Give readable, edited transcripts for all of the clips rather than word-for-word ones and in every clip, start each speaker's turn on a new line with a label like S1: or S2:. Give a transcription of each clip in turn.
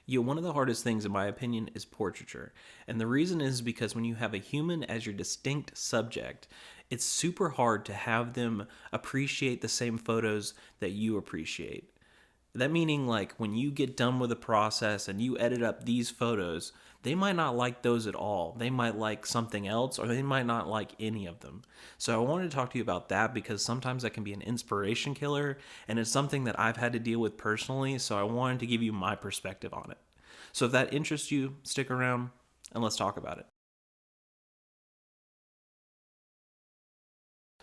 S1: One of the hardest things, in my opinion, is portraiture. And the reason is because when you have a human as your distinct subject, it's super hard to have them appreciate the same photos that you appreciate. That meaning, like, when you get done with the process and you edit up these photos, they might not like those at all. They might like something else, or they might not like any of them. So I wanted to talk to you about that because sometimes that can be an inspiration killer, and it's something that I've had to deal with personally. So I wanted to give you my perspective on it. So if that interests you, stick around and let's talk about it.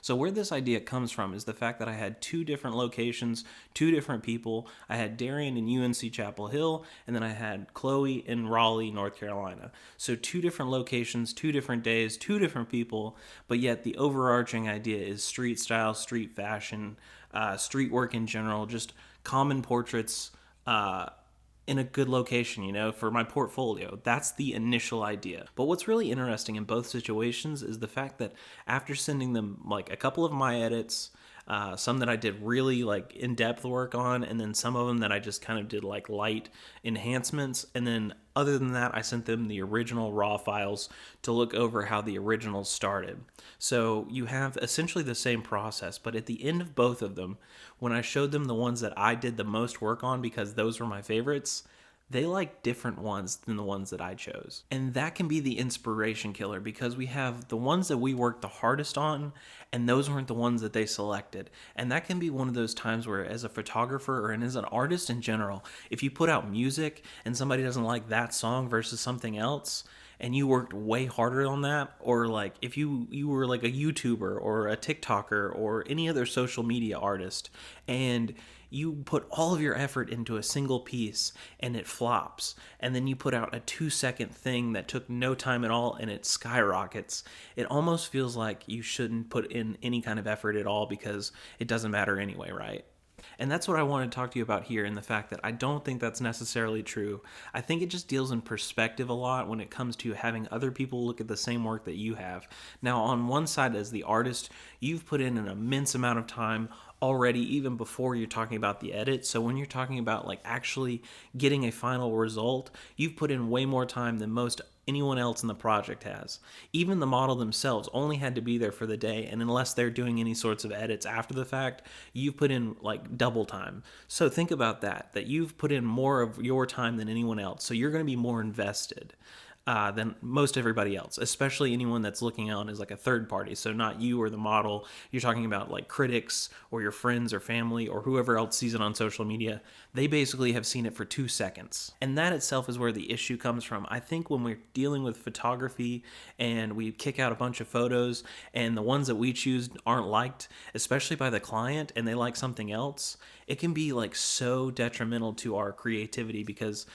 S1: So where this idea comes from is the fact that I had two different locations, two different people. I had Darian in UNC Chapel Hill, and then I had Chloe in Raleigh, North Carolina. So two different locations, two different days, two different people, but yet the overarching idea is street style, street fashion, street work in general, just common portraits, in a good location, for my portfolio. That's the initial idea. But what's really interesting in both situations is the fact that after sending them like a couple of my edits, some that I did really like in-depth work on, and then some of them that I just kind of did like light enhancements, and then other than that, I sent them the original raw files to look over how the originals started. So you have essentially the same process, but at the end of both of them, when I showed them the ones that I did the most work on because those were my favorites, they like different ones than the ones that I chose. And that can be the inspiration killer because we have the ones that we worked the hardest on, and those weren't the ones that they selected. And that can be one of those times where, as a photographer or as an artist in general, if you put out music and somebody doesn't like that song versus something else, and you worked way harder on that, or like if you were like a YouTuber or a TikToker or any other social media artist, and you put all of your effort into a single piece and it flops, and then you put out a 2-second thing that took no time at all and it skyrockets, it almost feels like you shouldn't put in any kind of effort at all because it doesn't matter anyway, right? And that's what I want to talk to you about here, in the fact that I don't think that's necessarily true. I think it just deals in perspective a lot when it comes to having other people look at the same work that you have. Now, on one side, as the artist, you've put in an immense amount of time already, even before you're talking about the edit. So when you're talking about like actually getting a final result, you've put in way more time than most anyone else in the project has. Even the model themselves only had to be there for the day, and unless they're doing any sorts of edits after the fact, you've put in like double time. So think about that you've put in more of your time than anyone else. So you're going to be more invested than most everybody else, especially anyone that's looking on as like a third party. So not you or the model. You're talking about like critics or your friends or family or whoever else sees it on social media. They basically have seen it for 2 seconds. And that itself is where the issue comes from. I think when we're dealing with photography and we kick out a bunch of photos and the ones that we choose aren't liked, especially by the client, and they like something else, it can be like so detrimental to our creativity because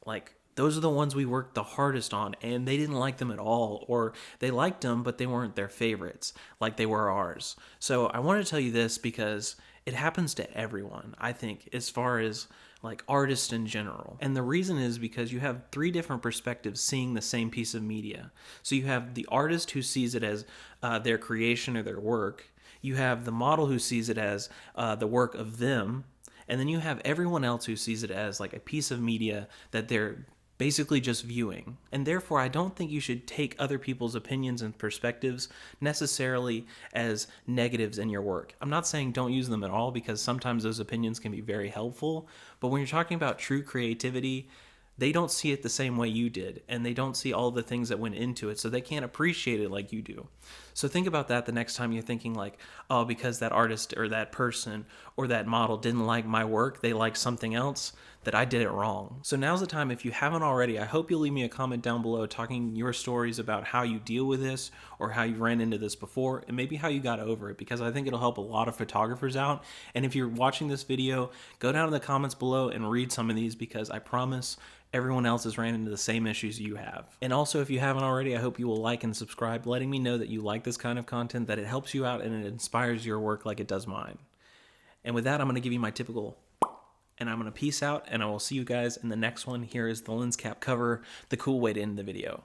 S1: like those are the ones we worked the hardest on, and they didn't like them at all, or they liked them, but they weren't their favorites like they were ours. So I want to tell you this because it happens to everyone, I think, as far as like artists in general. And the reason is because you have 3 different perspectives seeing the same piece of media. So you have the artist who sees it as their creation or their work. You have the model who sees it as the work of them. And then you have everyone else who sees it as like a piece of media that they're basically just viewing. And therefore, I don't think you should take other people's opinions and perspectives necessarily as negatives in your work. I'm not saying don't use them at all, because sometimes those opinions can be very helpful. But when you're talking about true creativity, they don't see it the same way you did, and they don't see all the things that went into it, so they can't appreciate it like you do. So think about that the next time you're thinking like, oh, because that artist or that person or that model didn't like my work, they like something else, that I did it wrong. So now's the time. If you haven't already, I hope you'll leave me a comment down below talking your stories about how you deal with this, or how you ran into this before, and maybe how you got over it, because I think it'll help a lot of photographers out. And if you're watching this video, go down in the comments below and read some of these, because I promise everyone else has ran into the same issues you have. And also, if you haven't already, I hope you will like and subscribe, letting me know that you like this kind of content, that it helps you out and it inspires your work like it does mine. And with that, I'm going to give you my typical, and I'm going to peace out, and I will see you guys in the next one. Here is the lens cap cover, the cool way to end the video.